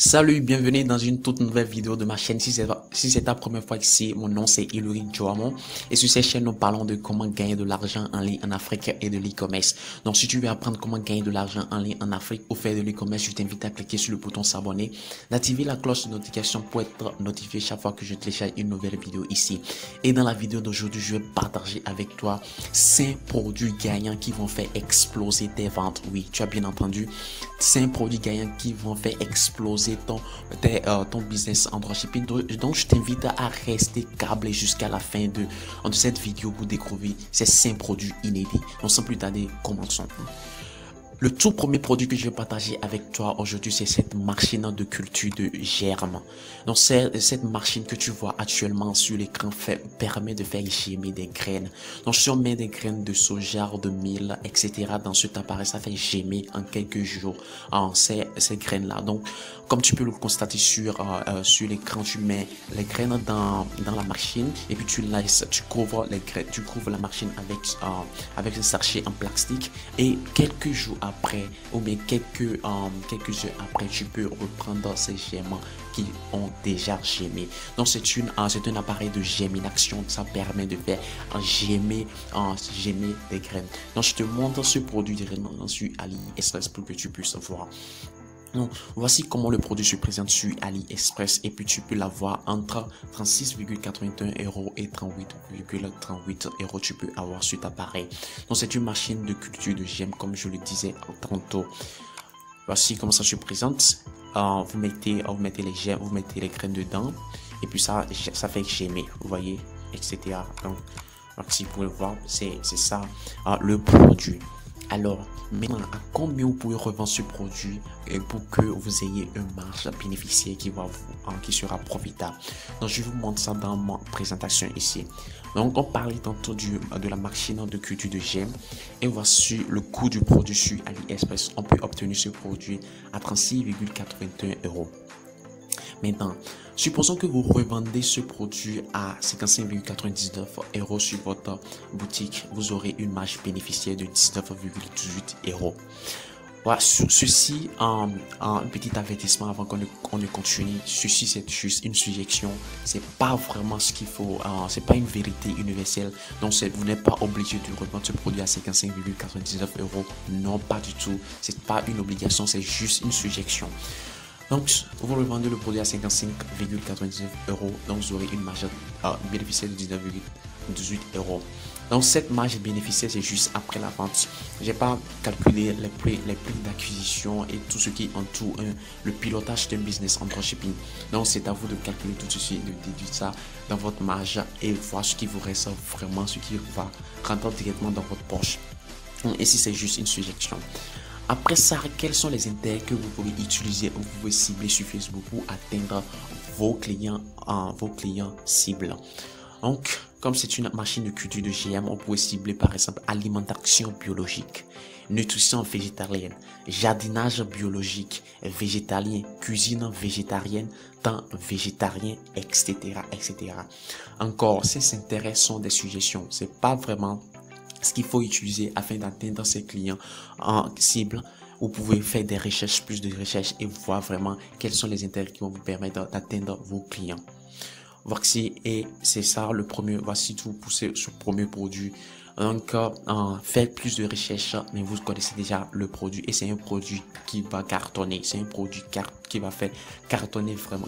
Salut, bienvenue dans une toute nouvelle vidéo de ma chaîne. Si c'est ta première fois ici, mon nom c'est Hilary Joamon et sur cette chaîne nous parlons de comment gagner de l'argent en ligne en Afrique et de l'e-commerce. Donc si tu veux apprendre comment gagner de l'argent en ligne en Afrique ou faire de l'e-commerce, je t'invite à cliquer sur le bouton s'abonner, d'activer la cloche de notification pour être notifié chaque fois que je télécharge une nouvelle vidéo ici. Et dans la vidéo d'aujourd'hui, je vais partager avec toi 5 produits gagnants qui vont faire exploser tes ventes. Oui, tu as bien entendu, 5 produits gagnants qui vont faire exploser ton business en dropshipping. Donc je t'invite à rester câblé jusqu'à la fin de cette vidéo pour découvrir ces 5 produits inédits. Donc sans plus tarder, commençons. Le tout premier produit que je vais partager avec toi aujourd'hui, c'est cette machine de culture de germes. Donc cette machine que tu vois actuellement sur l'écran permet de faire germer des graines. Donc si on met des graines de soja, de mil, etc. dans cet appareil, ça fait germer en quelques jours ces graines-là. Donc comme tu peux le constater sur l'écran, tu mets les graines dans la machine et puis tu couvres les graines, tu couvres la machine avec un sachet en plastique et quelques jours après ou bien quelques heures après, tu peux reprendre ces germements qui ont déjà germé. Donc c'est un appareil de germination, ça permet de faire germer des graines. Donc je te montre ce produit directement sur AliExpress pour que tu puisses voir. Donc, voici comment le produit se présente sur AliExpress et puis tu peux l'avoir entre 36,81 € et 38,38 €. Tu peux avoir cet appareil. Donc, c'est une machine de culture de gemmes comme je le disais tantôt. Voici comment ça se présente. Vous mettez les gemmes, vous mettez les graines dedans et puis ça fait germer, vous voyez, etc. Donc, si vous pouvez voir, c'est ça le produit. Alors, maintenant, à combien vous pouvez revendre ce produit pour que vous ayez une marge bénéficiaire qui sera profitable? Donc, je vous montre ça dans ma présentation ici. Donc, on parlait tantôt de la machine de culture de gemmes et voici le coût du produit sur AliExpress. On peut obtenir ce produit à 36,81 €. Maintenant, supposons que vous revendez ce produit à 55,99 € sur votre boutique, vous aurez une marge bénéficiaire de 19,18 €. Voilà, ceci, un petit avertissement avant qu'on ne continue. Ceci, c'est juste une suggestion. C'est pas vraiment ce qu'il faut. C'est pas une vérité universelle. Donc, vous n'êtes pas obligé de revendre ce produit à 55,99 €. Non, pas du tout. C'est pas une obligation. C'est juste une suggestion. Donc, vous revendez le produit à 55,99 €. Donc, vous aurez une marge bénéficiaire de 19,18 €. Donc, cette marge bénéficiaire, c'est juste après la vente. J'ai pas calculé les prix d'acquisition et tout ce qui entoure le pilotage d'un business en dropshipping. Donc, c'est à vous de calculer tout ceci, de déduire ça dans votre marge et voir ce qui vous reste vraiment, ce qui va rentrer directement dans votre poche. Donc, ici, c'est juste une suggestion. Après ça, quels sont les intérêts que vous pouvez utiliser ou vous pouvez cibler sur Facebook pour atteindre vos clients cibles? Donc, comme c'est une machine de culture de GM, on peut cibler par exemple alimentation biologique, nutrition végétarienne, jardinage biologique, végétalien, cuisine végétarienne, temps végétarien, etc., etc. Encore, ces intérêts sont des suggestions. C'est pas vraiment ce qu'il faut utiliser afin d'atteindre ses clients en cible. Vous pouvez faire des recherches, plus de recherches et voir vraiment quels sont les intérêts qui vont vous permettre d'atteindre vos clients. Voici, et c'est ça le premier. Voici tout pour ce premier produit. Donc, faites plus de recherches, mais vous connaissez déjà le produit et c'est un produit qui va cartonner. C'est un produit qui va faire cartonner vraiment,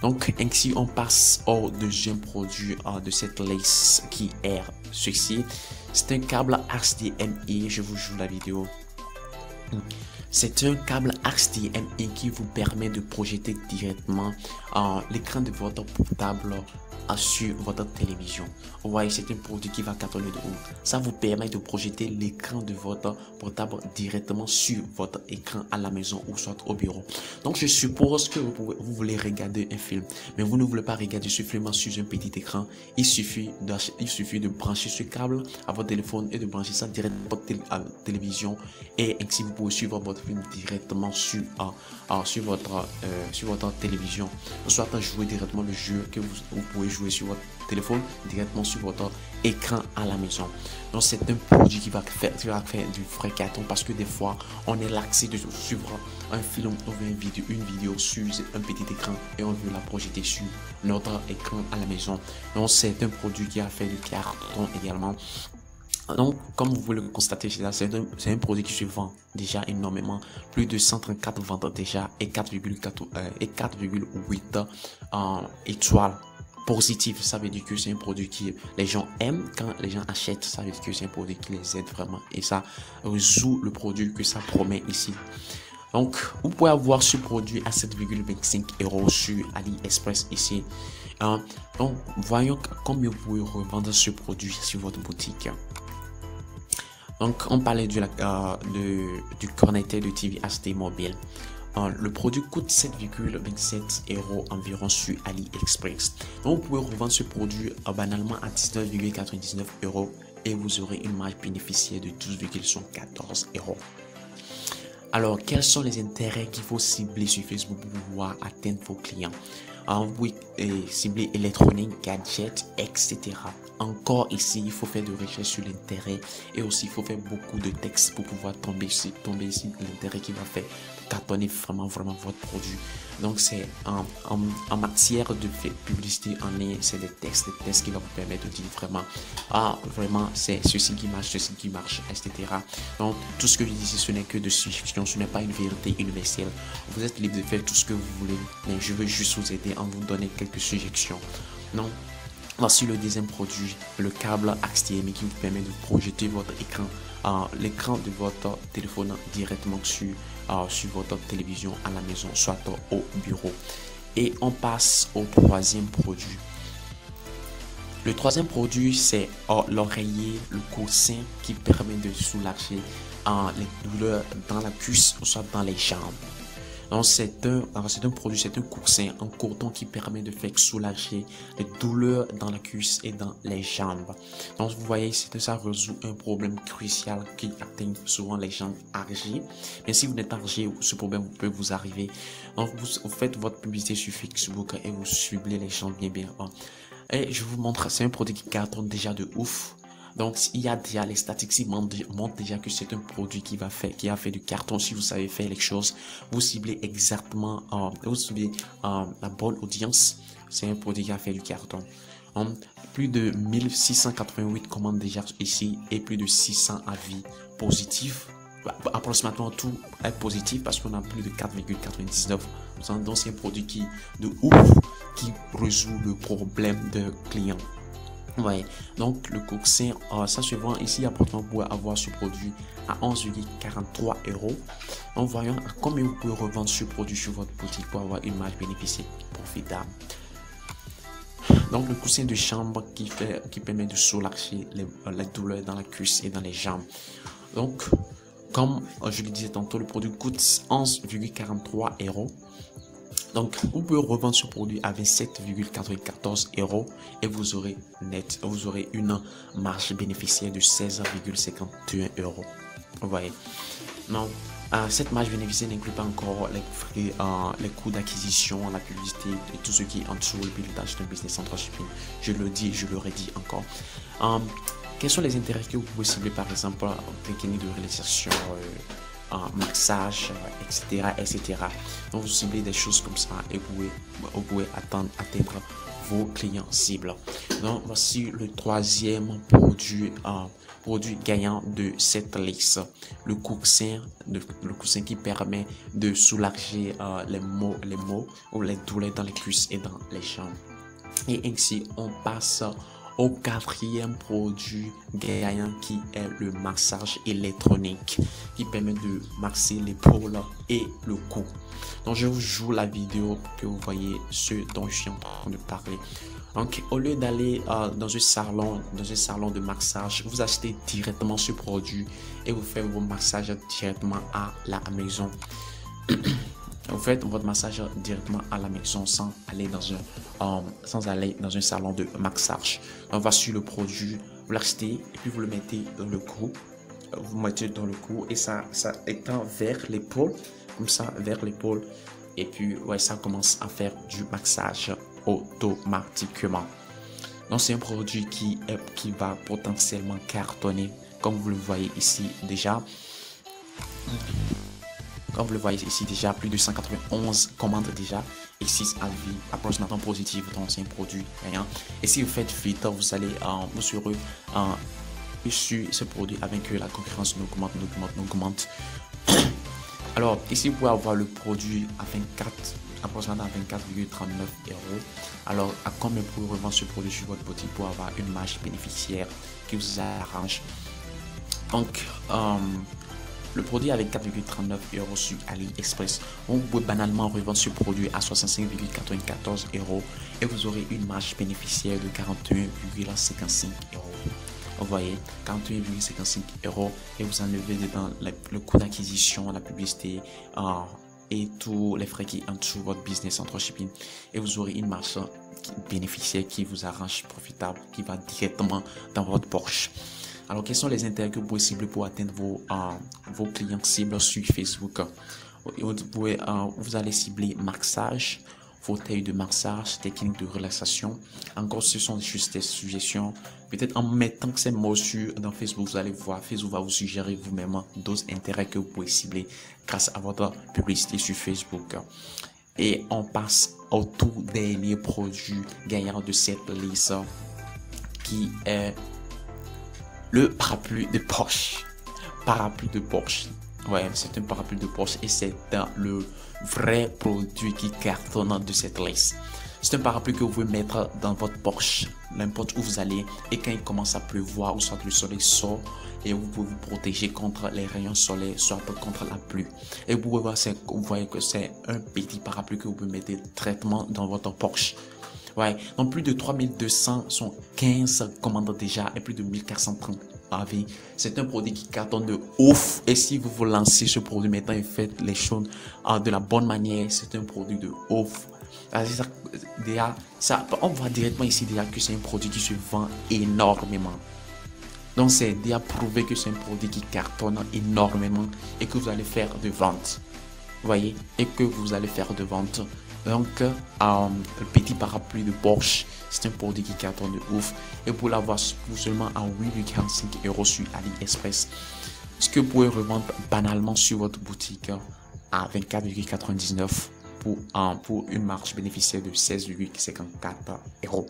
Donc, ainsi, on passe au deuxième produit de cette liste qui est ceci. C'est un câble HDMI. Je vous joue la vidéo. C'est un câble HDMI qui vous permet de projeter directement l'écran de votre portable sur votre télévision. Vous voyez, c'est un produit qui va cartonner de haut. Ça vous permet de projeter l'écran de votre portable directement sur votre écran à la maison ou soit au bureau. Donc, je suppose que vous voulez regarder un film, mais vous ne voulez pas regarder ce film sur un petit écran. Il suffit de brancher ce câble à votre téléphone et de brancher ça directement à votre télévision et ainsi vous pouvez suivre votre film directement sur votre télévision, soit jouer directement le jeu que vous pouvez pouvez jouer sur votre téléphone directement sur votre écran à la maison. Donc c'est un produit qui va faire du vrai carton, parce que des fois on est laxé de suivre un film ou une vidéo sur un petit écran et on veut la projeter sur notre écran à la maison. Donc c'est un produit qui a fait du carton également. Donc, comme vous pouvez le constater, c'est un produit qui se vend déjà énormément, plus de 134 ventes déjà et 4,8 étoiles positives. Ça veut dire que c'est un produit qui les gens aiment. Quand les gens achètent, ça veut dire que c'est un produit qui les aide vraiment, et ça résout le produit que ça promet ici. Donc, vous pouvez avoir ce produit à 7,25 € sur AliExpress ici. Donc, voyons combien vous pouvez revendre ce produit sur votre boutique. Donc, on parlait du connecteur de TV HD mobile. Le produit coûte 7,27 € environ sur AliExpress. Donc, vous pouvez revendre ce produit banalement à 19,99 € et vous aurez une marge bénéficiaire de 12,14 €. Alors, quels sont les intérêts qu'il faut cibler sur Facebook pour pouvoir atteindre vos clients? Vous pouvez cibler électronique, gadgets, etc. Encore ici, il faut faire de recherche sur l'intérêt, et aussi il faut faire beaucoup de textes pour pouvoir tomber ici l'intérêt qui va faire cartonner vraiment votre produit. Donc c'est en matière de publicité en ligne, c'est des textes qui vont vous permettre de dire vraiment c'est ceci qui marche, etc. Donc tout ce que je dis ici, ce n'est que de suggestions, ce n'est pas une vérité universelle. Vous êtes libre de faire tout ce que vous voulez, mais je veux juste vous aider en vous donnant quelques suggestions. Non. Voici le deuxième produit, le câble HDMI qui vous permet de projeter votre écran, l'écran de votre téléphone directement sur votre télévision à la maison, soit au bureau. Et on passe au troisième produit. Le troisième produit, c'est l'oreiller, le coussin qui permet de soulager les douleurs dans la cuisse ou soit dans les jambes. Donc c'est un produit, c'est un coussin en coton qui permet de faire soulager les douleurs dans la cuisse et dans les jambes. Donc vous voyez, ça résout un problème crucial qui atteint souvent les gens âgés. Mais si vous n'êtes pas âgé, ce problème peut vous arriver. Donc vous faites votre publicité sur Facebook et vous ciblez les gens bien. Et je vous montre, c'est un produit qui cartonne déjà de ouf. Donc, il y a déjà les statistiques montrent déjà que c'est un produit qui a fait du carton. Si vous savez faire les choses, vous ciblez exactement, la bonne audience. C'est un produit qui a fait du carton. Plus de 1688 commandes déjà ici et plus de 600 avis positifs. Approximativement tout est positif parce qu'on a plus de 4,99. Donc, c'est un produit de ouf qui résout le problème de clients. Ouais, donc le coussin, ça se vend ici à Portland. Vous pouvez avoir ce produit à 11,43 €. Donc voyons combien vous pouvez revendre ce produit sur votre boutique pour avoir une marge bénéficiaire profitable. Donc le coussin de chambre qui permet de soulager les douleurs dans la cuisse et dans les jambes. Donc comme je le disais tantôt, le produit coûte 11,43 €. Donc, vous pouvez revendre ce produit à 27,94 € et vous aurez une marge bénéficiaire de 16,51 €. Vous voyez. Donc, cette marge bénéficiaire n'inclut pas encore les frais, les coûts d'acquisition, la publicité et tout ce qui entoure le pilotage d'un business en dropshipping. Je le dis, je le redis encore. Quels sont les intérêts que vous pouvez cibler, par exemple, en technique de réalisation, massage, etc. Donc vous ciblez des choses comme ça et vous pouvez atteindre vos clients cibles. Donc voici le troisième produit gagnant de cette liste, le coussin qui permet de soulager les maux ou les douleurs dans les cuisses et dans les jambes. Et ainsi on passe au quatrième produit gagnant qui est le massage électronique qui permet de masser l'épaule et le cou. Donc je vous joue la vidéo pour que vous voyez ce dont je suis en train de parler. Donc au lieu d'aller dans un salon de massage, vous achetez directement ce produit et vous faites vos massages directement à la maison. Vous faites votre massage directement à la maison sans aller dans un salon de massage. Donc voici le produit, vous l'achetez et puis vous le mettez dans le cou. Vous mettez dans le cou et ça étend vers l'épaule, comme ça vers l'épaule. Et puis ouais, ça commence à faire du massage automatiquement. Donc c'est un produit qui va potentiellement cartonner, comme vous le voyez ici déjà. Comme vous le voyez ici déjà, plus de 191 commandes déjà et 6 avis approximativement positifs. Donc c'est un produit rien. Et si vous faites vite, vous allez vous serez sur ce produit avec la concurrence augmente. Alors ici vous pouvez avoir le produit à 24, approximativement à 24,39 euros. Alors à combien vous pouvez revendre ce produit sur votre boutique pour avoir une marge bénéficiaire qui vous arrange. Donc le produit avec 4,39 euros sur AliExpress, vous pouvez banalement revendre ce produit à 65,94 euros et vous aurez une marge bénéficiaire de 41,55 euros. Vous voyez, 41,55 euros et vous enlevez dedans le coût d'acquisition, la publicité et tous les frais qui entourent votre business en dropshipping et vous aurez une marge bénéficiaire qui vous arrange profitable, qui va directement dans votre poche. Alors, quels sont les intérêts que vous pouvez cibler pour atteindre vos clients cibles sur Facebook? Vous allez cibler massage, fauteuil de massage, technique de relaxation. Encore, ce sont juste des suggestions. Peut-être en mettant ces mots dans Facebook, vous allez voir, Facebook va vous suggérer vous-même d'autres intérêts que vous pouvez cibler grâce à votre publicité sur Facebook. Et on passe au tout dernier produit gagnant de cette liste qui est le parapluie de Porsche. Parapluie de Porsche. Ouais, c'est un parapluie de Porsche et c'est le vrai produit qui cartonne de cette liste. C'est un parapluie que vous pouvez mettre dans votre Porsche, n'importe où vous allez. Et quand il commence à pleuvoir ou soit le soleil sort, et vous pouvez vous protéger contre les rayons solaires, soit contre la pluie. Et vous pouvez voir, vous voyez que c'est un petit parapluie que vous pouvez mettre traitement dans votre Porsche. Ouais, donc plus de 3215 commandes déjà et plus de 1430 avis. C'est un produit qui cartonne de ouf. Et si vous vous lancez ce produit maintenant et faites les choses de la bonne manière, c'est un produit de ouf. Déjà, on voit directement ici déjà que c'est un produit qui se vend énormément. Donc c'est déjà prouvé que c'est un produit qui cartonne énormément et que vous allez faire de ventes. Vous voyez, et que vous allez faire de ventes. Donc, le petit parapluie de Porsche, c'est un produit qui cartonne de ouf. Et pour l'avoir seulement à 8,45 euros sur AliExpress, ce que vous pouvez revendre banalement sur votre boutique à 24,99 pour une marge bénéficiaire de 16,54 euros.